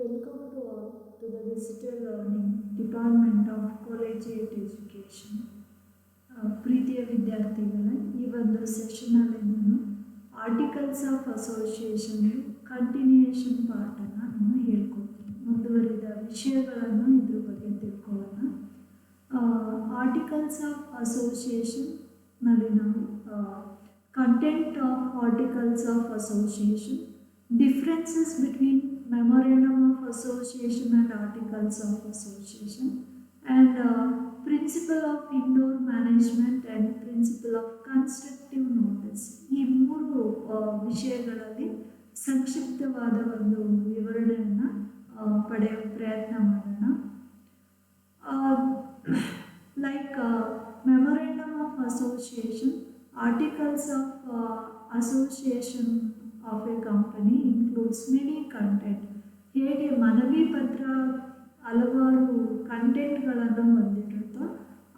Welcome to all to the Digital Learning Department of Collegiate Education. ಪ್ರೀತಿಯ ವಿದ್ಯಾರ್ಥಿಗಳೇ, ಈ ಒಂದು ಸೆಷನಲ್ಲಿ ನಾನು ಆರ್ಟಿಕಲ್ಸ್ ಆಫ್ ಅಸೋಸಿಯೇಷನ್ ಕಂಟಿನ್ಯೂಯೇಷನ್ ಪಾರ್ಟನ್ನು ನಾನು ಹೇಳ್ಕೊಡ್ತೀನಿ. ಮುಂದುವರಿದ ವಿಷಯಗಳನ್ನು ಇದ್ರ ಬಗ್ಗೆ ತಿಳ್ಕೊಳ್ಳೋಣ. ಆರ್ಟಿಕಲ್ಸ್ ಆಫ್ ಅಸೋಸಿಯೇಷನ್ನಲ್ಲಿ ನಾವು content of articles of association, differences between memorandum of association and articles of association, and principle of indoor management and principle of constructive notice. ಈ ಮೂರು ವಿಷಯಗಳಲ್ಲಿ ಸಂಕ್ಷಿಪ್ತವಾದ ಒಂದು ವಿವರಣೆಯನ್ನು ಪಡೆಯುವ ಪ್ರಯತ್ನ ಮಾಡೋಣ. Like memorandum of association, articles of association of a company includes many content. ಹೇಗೆ ಮನವಿ ಪತ್ರ ಹಲವಾರು ಕಂಟೆಂಟ್ಗಳನ್ನು ಹೊಂದಿರುತ್ತೋ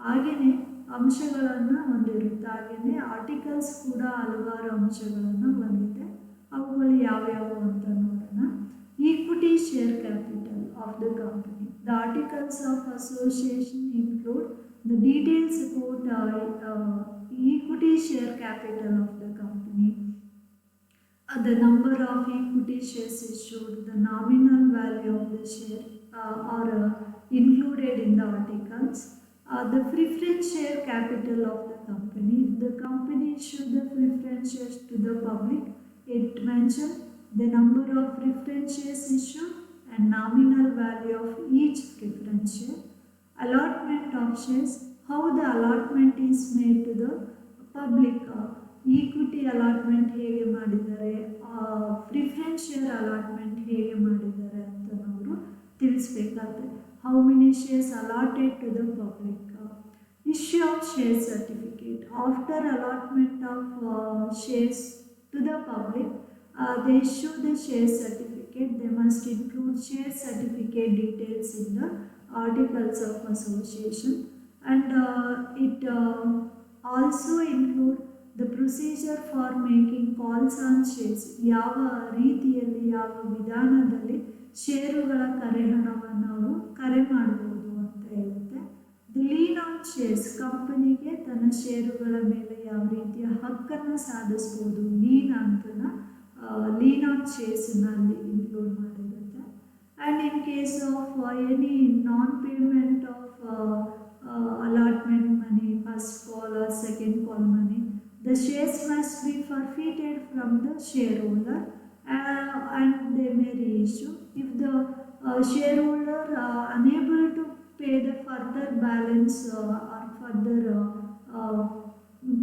ಹಾಗೆಯೇ ಅಂಶಗಳನ್ನು ಹೊಂದಿರುತ್ತೆ. ಹಾಗೆಯೇ ಆರ್ಟಿಕಲ್ಸ್ ಕೂಡ ಹಲವಾರು ಅಂಶಗಳನ್ನು ಹೊಂದಿದೆ. ಅವುಗಳು ಯಾವ್ಯಾವು ಅಂತ ನೋಡೋಣ. Equity share capital of the company. The articles of association include the details about equity share capital of the company, the number of equity shares issued, the nominal value of the share are included in the articles. The preference share capital of the company. If the company issued the preference shares to the public, it mentions the number of preference shares issued and nominal value of each preference share. Allotment of shares, how the allotment is made to the public. Equity allotment ಹೇಗೆ ಮಾಡಿದ್ದಾರೆ, preference share allotment ಹೇಗೆ ಮಾಡಿದ್ದಾರೆ ಅಂತ ನಾವು ತಿಳಿಸ್ಬೇಕಾದ್ರೆ, how many shares allotted to the public. Issue of share certificate. After allotment of shares to the public, they issue the share certificate. They must include share certificate details in the articles of association, and it also include the procedure for making calls on shares. ಯಾವ ರೀತಿಯಲ್ಲಿ, ಯಾವ ವಿಧಾನದಲ್ಲಿ ಷೇರುಗಳ ಕರೆಹಣವನ್ನು ಅವರು ಕರೆ ಮಾಡ್ಬೋದು ಅಂತ ಹೇಳುತ್ತೆ. The lien on shares. ಕಂಪನಿಗೆ ತನ್ನ ಷೇರುಗಳ ಮೇಲೆ ಯಾವ ರೀತಿಯ ಹಕ್ಕನ್ನು ಸಾಧಿಸ್ಬೋದು, ಲೀನ್ ಆನ್ ಶೇರ್ಸನ್ನು ಅಲ್ಲಿ ಇನ್ಕ್ಲೂಡ್ ಮಾಡಿರುತ್ತೆ. And in case of any non payment of allotment money, first call or second call money, the shares must be forfeited from the shareholder and they may reissue. If the shareholder unable to pay the further balance or further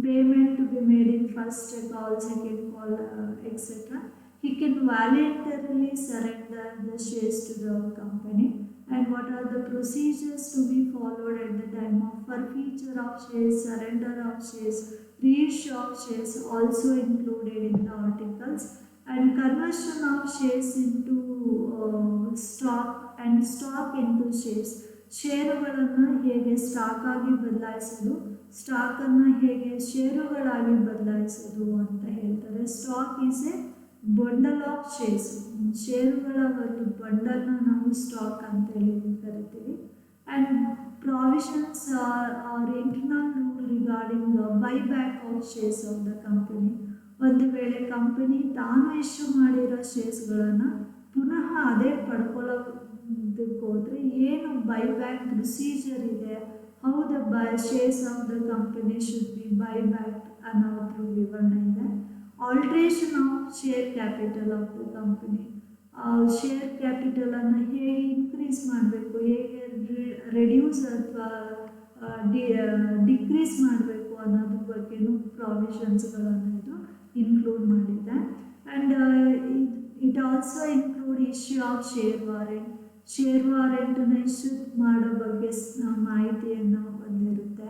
payment to be made in first call, second call, etc., he can voluntarily surrender the shares to the company. And what are the procedures to be followed at the time of forfeiture of shares, surrender of shares, reissue of shares also included in the articles, and conversion of shares into stock and stock into shares. ಷೇರುಗಳನ್ನು ಹೇಗೆ stock ಆಗಿ ಬದಲಾಯಿಸೋದು, ಸ್ಟಾಕನ್ನು ಹೇಗೆ ಷೇರುಗಳಾಗಿ ಬದಲಾಯಿಸೋದು ಅಂತ ಹೇಳ್ತಾರೆ. Stock is a bundle of shares. ಷೇರುಗಳ ಒಂದು ಬಂಡಲ್ನ ನಾವು ಸ್ಟಾಕ್ ಅಂತ ಹೇಳಿ ಕರಿತೀವಿ. And provisions are internal rule regarding buyback of shares of the company. ಒಂದು ವೇಳೆ ಕಂಪನಿ ತಾನು ಇಶ್ಯೂ ಮಾಡಿರೋ ಶೇರ್ಸ್ಗಳನ್ನು ಪುನಃ ಅದೇ ಪಡ್ಕೊಳ್ಳೋದಕ್ಕೆ ಹೋದರೆ ಏನು ಬೈಬ್ಯಾಕ್ ಪ್ರೊಸೀಜರ್ ಇದೆ, how the shares of the company should be buyback ಅನ್ನೋದ್ರ ವಿವರಣೆ ಇದೆ. Alteration of share capital of the company. Share ಕ್ಯಾಪಿಟಲನ್ನು ಹೇಗೆ ಇನ್ಕ್ರೀಸ್ ಮಾಡಬೇಕು, ಹೇಗೆ ರೆಡ್ಯೂಸ್ ಅಥವಾ ಡಿಕ್ರೀಸ್ ಮಾಡಬೇಕು ಅನ್ನೋದ್ರ ಬಗ್ಗೆನೂ ಪ್ರಾವಿಷನ್ಸ್ಗಳನ್ನು ಇದು ಇನ್ಕ್ಲೂಡ್ ಮಾಡಿದೆ. And it also include issue of share warrant. Share ವಾರೆಂಟನ್ನು ಇಶ್ಯೂ ಮಾಡೋ ಬಗ್ಗೆ ಮಾಹಿತಿಯನ್ನು ಹೊಂದಿರುತ್ತೆ.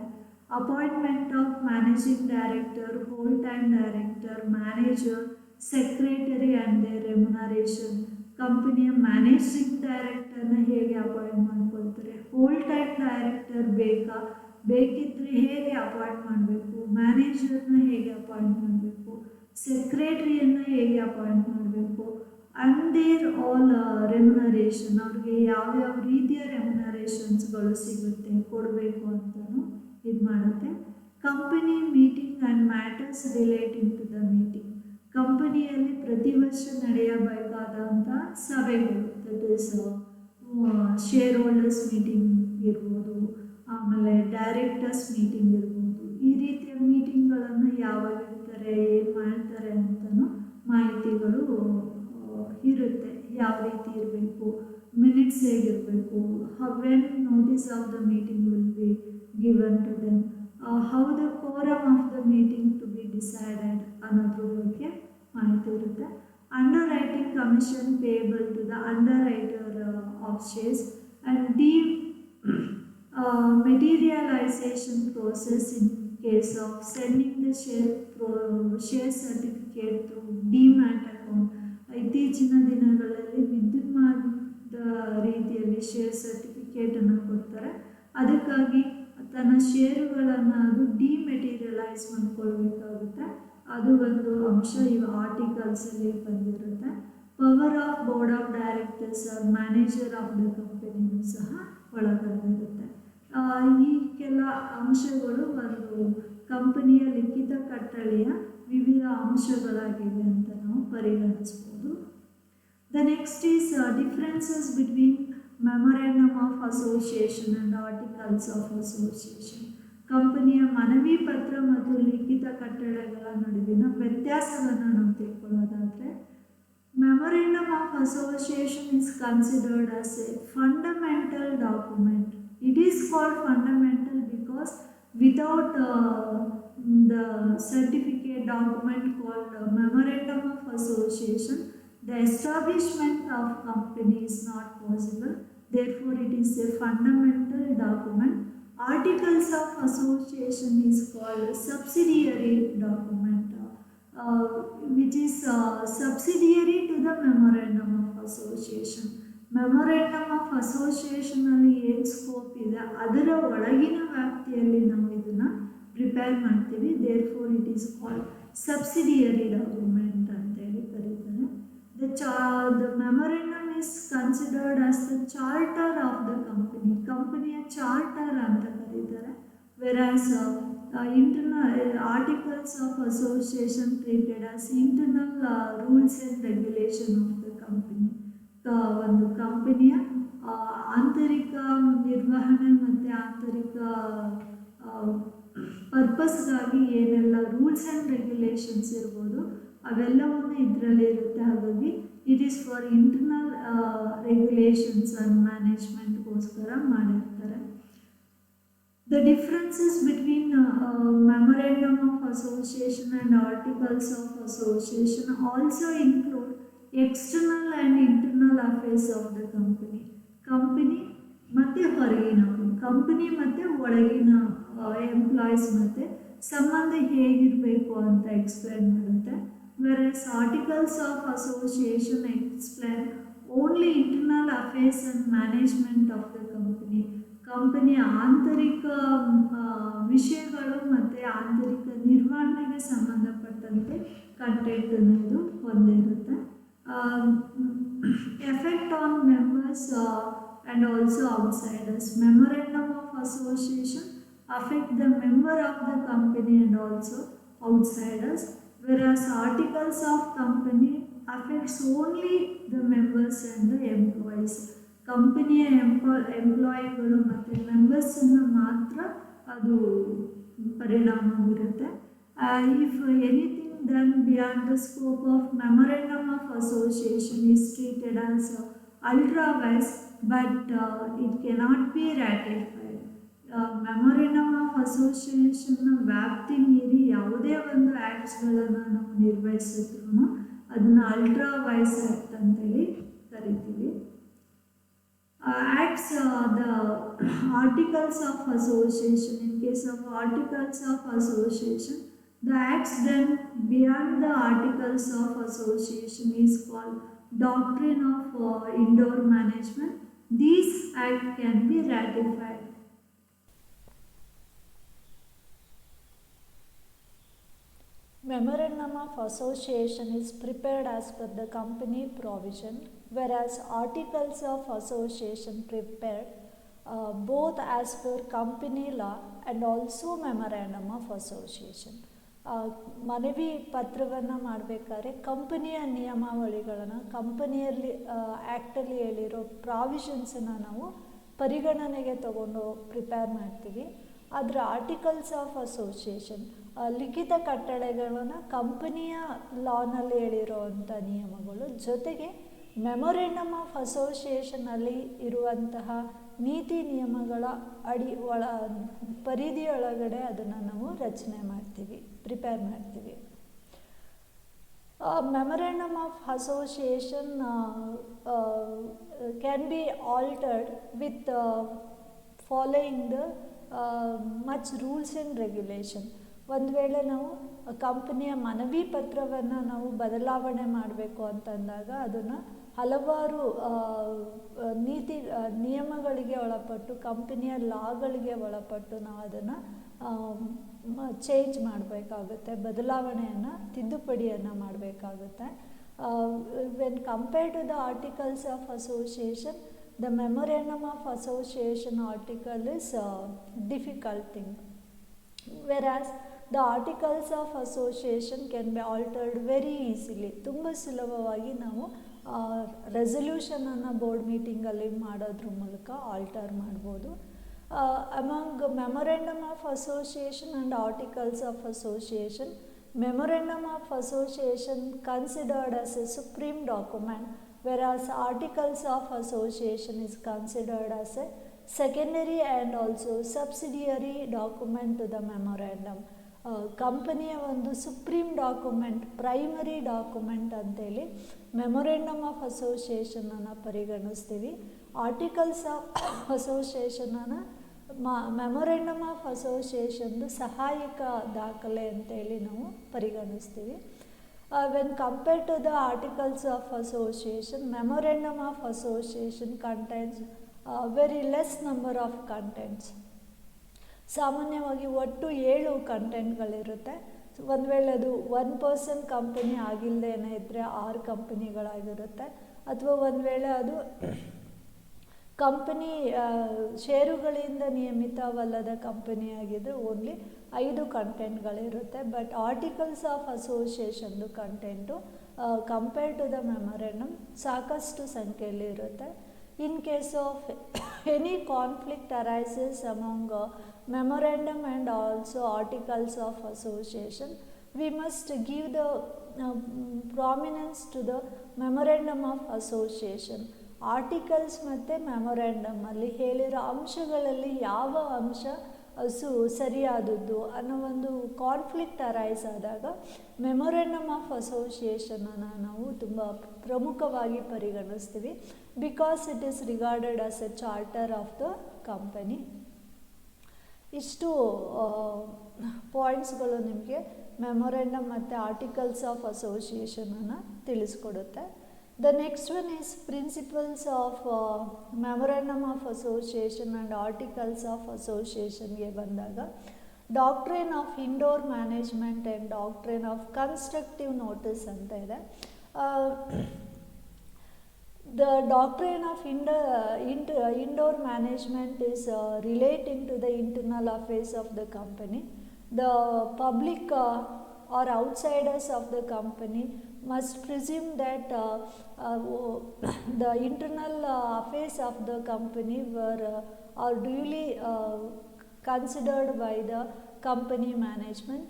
Appointment of managing director, whole time director, manager, secretary and their remuneration. ಕಂಪನಿಯ ಮ್ಯಾನೇಜಿಂಗ್ ಡೈರೆಕ್ಟರ್ನ ಹೇಗೆ ಅಪಾಯಿಂಟ್ ಮಾಡ್ಕೊಳ್ತಾರೆ, ಹೋಲ್ ಟೈಮ್ ಡೈರೆಕ್ಟರ್ ಬೇಕಿದ್ದರೆ ಹೇಗೆ ಅಪಾಯಿಂಟ್ ಮಾಡಬೇಕು, ಮ್ಯಾನೇಜರ್ನ ಹೇಗೆ ಅಪಾಯಿಂಟ್ ಮಾಡಬೇಕು, ಸೆಕ್ರೆಟರಿಯನ್ನು ಹೇಗೆ ಅಪಾಯಿಂಟ್ ಮಾಡಬೇಕು, ಆ್ಯಂಡ್ ದೇರ್ ಆಲ್ ರೆಮ್ಯುನರೇಷನ್, ಅವ್ರಿಗೆ ಯಾವ್ಯಾವ ರೀತಿಯ ರೆಮ್ಯುನರೇಷನ್ಸ್ಗಳು ಸಿಗುತ್ತೆ ಕೊಡಬೇಕು ಅಂತಲೂ ಇದು ಮಾಡುತ್ತೆ. Company meeting and matters relating to the meeting, ಕಂಪನಿಯಲ್ಲಿ ಪ್ರತಿ ವರ್ಷ ನಡೆಯಬೇಕಾದಂಥ ಸಭೆಗಳು, that is shareholders meeting ಇರ್ಬೋದು, ಆಮೇಲೆ ಡೈರೆಕ್ಟರ್ಸ್ ಮೀಟಿಂಗ್ ಇರ್ಬೋದು, ಈ ರೀತಿಯ ಮೀಟಿಂಗ್ಗಳನ್ನು ಯಾವಾಗ ಇರ್ತಾರೆ, ಏನು ಮಾಡ್ತಾರೆ ಅಂತಲೂ ಮಾಹಿತಿಗಳು ಇರುತ್ತೆ. ಯಾವ ರೀತಿ ಇರಬೇಕು, ಮಿನಿಟ್ಸ್ ಹೇಗಿರಬೇಕು, when notice of the meeting will be given to them, how the quorum of the meeting to be decided ಅನ್ನೋದ್ರ ಬಗ್ಗೆ ಮಾಹಿತಿ ಇರುತ್ತೆ. Underwriting commission payable to the underwriter of shares and materialization process in case of sending the share certificate through DMAT account. ಇತ್ತೀಚಿನ ದಿನಗಳಲ್ಲಿ ವಿದ್ಯುನ್ಮಾನದ ರೀತಿಯಲ್ಲಿ share ಸರ್ಟಿಫಿಕೇಟನ್ನು ಕೊಡ್ತಾರೆ. ಅದಕ್ಕಾಗಿ ತನ್ನ ಷೇರುಗಳನ್ನು ಅದು ಡಿಮೆಟೀರಿಯಲೈಸ್ ಮಾಡ್ಕೊಳ್ಬೇಕಾಗುತ್ತೆ. ಅದು ಒಂದು ಅಂಶ ಈ ಆರ್ಟಿಕಲ್ಸಲ್ಲಿ ಬಂದಿರುತ್ತೆ. Power of board of directors or manager of the ಕಂಪನಿನೂ ಸಹ ಒಳಗೊಂಡಿರುತ್ತೆ. ಈ ಕೆಲ ಅಂಶಗಳು ಒಂದು ಕಂಪನಿಯ ಲಿಖಿತ ಕಟ್ಟಳೆಯ ವಿವಿಧ ಅಂಶಗಳಾಗಿವೆ ಅಂತ ನಾವು ಪರಿಗಣಿಸ್ಬೋದು. The next is differences between memorandum of association and articles of association. ಕಂಪನಿಯ ಮನವಿ ಪತ್ರ ಮತ್ತು ಲಿಖಿತ ಕಟ್ಟಳೆಗಳ ನಡುವಿನ ವ್ಯತ್ಯಾಸವನ್ನು ನಾವು ತಿಳ್ಕೊಳ್ಳೋದಾದರೆ, Memorandum of Association is considered as a fundamental document. It is called fundamental because without the certificate document called Memorandum of Association, the establishment of company is not possible. Therefore, it is a fundamental document. Articles of Association is called subsidiary document. Which is subsidiary to the Memorandum of Association. Memorandum of Association ಅಲ್ಲಿ ಏನು scope ಇದೆ ಅದರ ಒಳಗಿನ ವ್ಯಾಪ್ತಿಯಲ್ಲಿ ನಾವು ಇದನ್ನು prepare ಮಾಡ್ತೀವಿ. Therefore it is called subsidiary document ಅಂತೇಳಿ ಕರೀತಾರೆ. The memorandum is considered as the charter of the company, ಕಂಪನಿಯ ಚಾರ್ಟರ್ ಅಂತ ಕರೀತಾರೆ. ವೆರಾಸ್ internal articles of association treated as internal rules and regulation of the company. ಒಂದು ಕಂಪನಿಯ ಆಂತರಿಕ ನಿರ್ವಹಣೆ ಮತ್ತು ಆಂತರಿಕ ಪರ್ಪಸ್ಗಾಗಿ ಏನೆಲ್ಲ ರೂಲ್ಸ್ ಆ್ಯಂಡ್ ರೆಗ್ಯುಲೇಷನ್ಸ್ ಇರ್ಬೋದು ಅವೆಲ್ಲವನ್ನು ಇದರಲ್ಲಿ ಇರುತ್ತೆ. ಹಾಗಾಗಿ it is for internal regulations and ಮ್ಯಾನೇಜ್ಮೆಂಟ್ಗೋಸ್ಕರ ಮಾಡಿರ್ತಾರೆ. The differences between Memorandum of Association and Articles of Association also include external and internal affairs of the company. Company ಮತ್ತು ಹೊರಗಿನವರು, ಕಂಪನಿ ಮತ್ತು ಒಳಗಿನ ಎಂಪ್ಲಾಯೀಸ್ ಮತ್ತು ಸಂಬಂಧ ಹೇಗಿರಬೇಕು ಅಂತ ಎಕ್ಸ್ಪ್ಲೇನ್ ಮಾಡುತ್ತೆ. Virus articles of association explain only internal affairs and management of the company, ಕಂಪನಿಯ ಆಂತರಿಕ ವಿಷಯಗಳು ಮತ್ತು ಆಂತರಿಕ ನಿರ್ವಹಣೆಗೆ ಸಂಬಂಧಪಟ್ಟಂತೆ ಕಂಟೆಂಟ್ ಅನ್ನೋದು ಹೊಂದಿರುತ್ತೆ. Effect on members and also outsiders. Memorandum of association affect the member of the company and also outsiders, whereas articles of company affects only the members and the employees. ಕಂಪನಿಯ ಎಂಪ್ಲಾಯಿಗಳು ಮತ್ತು ಮೆಂಬರ್ಸನ್ನು ಮಾತ್ರ ಅದು ಪರಿಣಾಮ ಬೀರುತ್ತೆ. If anything than beyond the scope of memorandum of association is treated as ultra vires but it cannot be ratified. Memorandum of ಅಸೋಸಿಯೇಷನ್ನ ವ್ಯಾಪ್ತಿ ಮೀರಿ ಯಾವುದೇ ಒಂದು ಆ್ಯಕ್ಟ್ಸ್ಗಳನ್ನು ನಾವು ನಿರ್ವಹಿಸಿದ್ರು ಅದನ್ನು ಅಲ್ಟ್ರಾ ವೈಸ್ ಆ್ಯಕ್ಟ್ ಅಂತೇಳಿ ಕರಿತೀವಿ. Acts the articles of association. In case of articles of association, the acts done beyond the articles of association is called doctrine of indoor management. These acts can be ratified. Memorandum of Association is prepared as per the company provision, whereas Articles of Association prepared both as per company law and also Memorandum of Association. ಮನವಿ ಪತ್ರವನ್ನು ಮಾಡಬೇಕಾದ್ರೆ ಕಂಪನಿಯ ನಿಯಮಾವಳಿಗಳನ್ನು ಕಂಪನಿಯಲ್ಲಿ ಆ್ಯಕ್ಟಲ್ಲಿ ಹೇಳಿರೋ ಪ್ರಾವಿಷನ್ಸನ್ನು ನಾವು ಪರಿಗಣನೆಗೆ ತಗೊಂಡು ಪ್ರಿಪೇರ್ ಮಾಡ್ತೀವಿ. ಆದರೆ ಆರ್ಟಿಕಲ್ಸ್ ಆಫ್ ಅಸೋಸಿಯೇಷನ್ ಲಿಖಿತ ಕಟ್ಟಳೆಗಳನ್ನು ಕಂಪನಿಯ ಲಾನಲ್ಲಿ ಹೇಳಿರೋವಂಥ ನಿಯಮಗಳು ಜೊತೆಗೆ ಮೆಮೊರೆಂಡಮ್ ಆಫ್ ಅಸೋಸಿಯೇಷನಲ್ಲಿ ಇರುವಂತಹ ನೀತಿ ನಿಯಮಗಳ ಪರಿಧಿಯೊಳಗಡೆ ಅದನ್ನು ನಾವು ರಚನೆ ಮಾಡ್ತೀವಿ, ಪ್ರಿಪೇರ್ ಮಾಡ್ತೀವಿ. Memorandum of Association can be altered with following the much rules and regulation. ಒಂದು ವೇಳೆ ನಾವು ಕಂಪನಿಯ ಮನವಿ ಪತ್ರವನ್ನು ನಾವು ಬದಲಾವಣೆ ಮಾಡಬೇಕು ಅಂತಂದಾಗ ಅದನ್ನು ಹಲವಾರು ನೀತಿ ನಿಯಮಗಳಿಗೆ ಒಳಪಟ್ಟು ಕಂಪನಿಯ ಲಾಗಳಿಗೆ ಒಳಪಟ್ಟು ನಾವು ಅದನ್ನು ಚೇಂಜ್ ಮಾಡಬೇಕಾಗುತ್ತೆ, ಬದಲಾವಣೆಯನ್ನು ತಿದ್ದುಪಡಿಯನ್ನು ಮಾಡಬೇಕಾಗುತ್ತೆ. When compare to the articles of association, the memorandum of association article is difficult thing, whereas the articles of association can be altered very easily. ತುಂಬ ಸುಲಭವಾಗಿ ನಾವು ರೆಸಲ್ಯೂಷನನ್ನು ಬೋರ್ಡ್ ಮೀಟಿಂಗಲ್ಲಿ ಮಾಡೋದ್ರ ಮೂಲಕ ಆಲ್ಟರ್ ಮಾಡ್ಬೋದು. Among Memorandum of Association and Articles of Association, Memorandum of Association considered as a supreme document, whereas Articles of Association is considered as a secondary and also subsidiary document to the Memorandum. ಕಂಪನಿಯ ಒಂದು supreme document, primary document ಅಂತೇಳಿ memorandum of ಅಸೋಸಿಯೇಷನನ್ನು ಪರಿಗಣಿಸ್ತೀವಿ. Articles of ಅಸೋಸಿಯೇಷನನ್ನು memorandum of ಅಸೋಸಿಯೇಷನ್ದು ಸಹಾಯಕ ದಾಖಲೆ ಅಂತೇಳಿ ನಾವು ಪರಿಗಣಿಸ್ತೀವಿ. When compare to the articles of association, memorandum of association contains very less number of contents. ಸಾಮಾನ್ಯವಾಗಿ ಒಟ್ಟು 7 ಕಂಟೆಂಟ್ಗಳಿರುತ್ತೆ. ಒಂದು ವೇಳೆ ಅದು 1% ಕಂಪನಿ ಆಗಿಲ್ಲದೇನೆ ಇದ್ದರೆ 6 ಕಂಪನಿಗಳಾಗಿರುತ್ತೆ, ಅಥವಾ ಒಂದು ವೇಳೆ ಅದು ಕಂಪನಿ ಷೇರುಗಳಿಂದ ನಿಯಮಿತವಲ್ಲದ ಕಂಪನಿಯಾಗಿದ್ದರೆ ಓನ್ಲಿ 5 ಕಂಟೆಂಟ್ಗಳಿರುತ್ತೆ. ಬಟ್ ಆರ್ಟಿಕಲ್ಸ್ ಆಫ್ ಅಸೋಸಿಯೇಷನ್ದು content compare to the memorandum ಸಾಕಷ್ಟು ಸಂಖ್ಯೆಯಲ್ಲಿ ಇರುತ್ತೆ. In case of any conflict arises among memorandum and also articles of association, we must give the prominence to the memorandum of association. Articles ಮತ್ತು ಮೆಮೊರೆಂಡಮಲ್ಲಿ ಹೇಳಿರೋ ಅಂಶಗಳಲ್ಲಿ ಯಾವ ಅಂಶ ಸರಿಯಾದದ್ದು ಅನ್ನೋ ಒಂದು ಕಾನ್ಫ್ಲಿಕ್ಟ್ ಅರೈಸ್ ಆದಾಗ ಮೆಮೊರೆಂಡಮ್ ಆಫ್ ಅಸೋಸಿಯೇಷನನ್ನು ನಾವು ತುಂಬ ಪ್ರಮುಖವಾಗಿ ಪರಿಗಣಿಸ್ತೀವಿ, because it is regarded as a charter of the company. ಇಷ್ಟು ಪಾಯಿಂಟ್ಸ್ಗಳು ನಿಮಗೆ ಮೆಮೊರೆಂಡಮ್ ಮತ್ತು ಆರ್ಟಿಕಲ್ಸ್ ಆಫ್ ಅಸೋಸಿಯೇಷನನ್ನು ತಿಳಿಸ್ಕೊಡುತ್ತೆ. The next one is principles of memorandum of association and articles of ಅಸೋಸಿಯೇಷನ್ಗೆ ಬಂದಾಗ, doctrine of indoor management and doctrine of constructive notice ಅಂತ ಇದೆ. The doctrine of indoor management is relating to the internal affairs of the company. The public or outsiders of the company must presume that the internal affairs of the company are duly considered by the company management,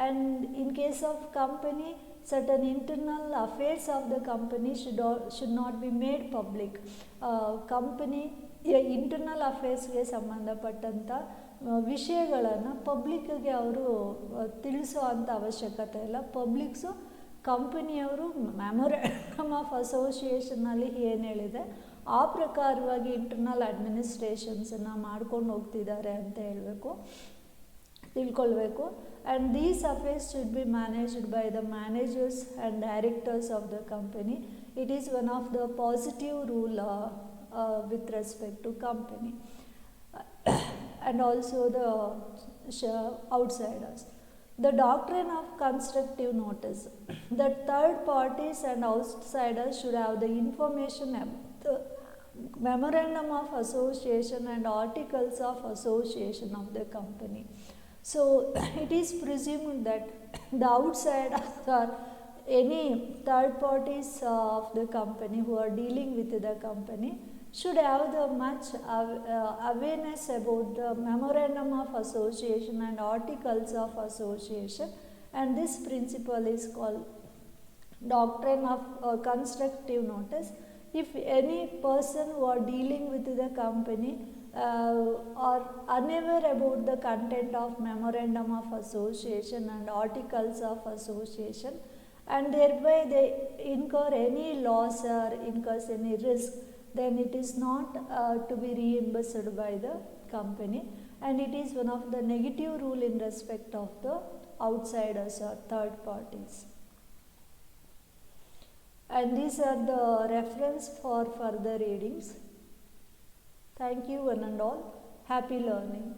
and in case of company, certain internal affairs of the company should not be made public. Company internal ಅಫೇರ್ಸ್ಗೆ ಸಂಬಂಧಪಟ್ಟಂಥ ವಿಷಯಗಳನ್ನು ಪಬ್ಲಿಕ್ಗೆ ಅವರು ತಿಳಿಸೋ ಅಂಥ ಅವಶ್ಯಕತೆ ಇಲ್ಲ. Publics ಕಂಪನಿಯವರು memorandum of ಅಸೋಸಿಯೇಷನಲ್ಲಿ ಏನು ಹೇಳಿದೆ ಆ ಪ್ರಕಾರವಾಗಿ ಇಂಟರ್ನಲ್ ಅಡ್ಮಿನಿಸ್ಟ್ರೇಷನ್ಸನ್ನು ಮಾಡ್ಕೊಂಡು ಹೋಗ್ತಿದ್ದಾರೆ ಅಂತ ತಿಳ್ಕೊಳ್ಬೇಕು. And these affairs should be managed by the managers and directors of the company. It is one of the positive rule with respect to company and also the outsiders. The doctrine of constructive notice, that third parties and outsiders should have the information about the memorandum of association and articles of association of the company. So it is presumed that the outsiders or any third parties of the company who are dealing with the company should have the much awareness about the memorandum of association and articles of association, and this principle is called doctrine of constructive notice. If any person who are dealing with the company are unaware about the content of memorandum of association and articles of association, and thereby they incur any loss or incurs any risk, then it is not to be reimbursed by the company, and it is one of the negative rule in respect of the outsiders or third parties. And these are the reference for further readings. Thank you one and all. Happy learning.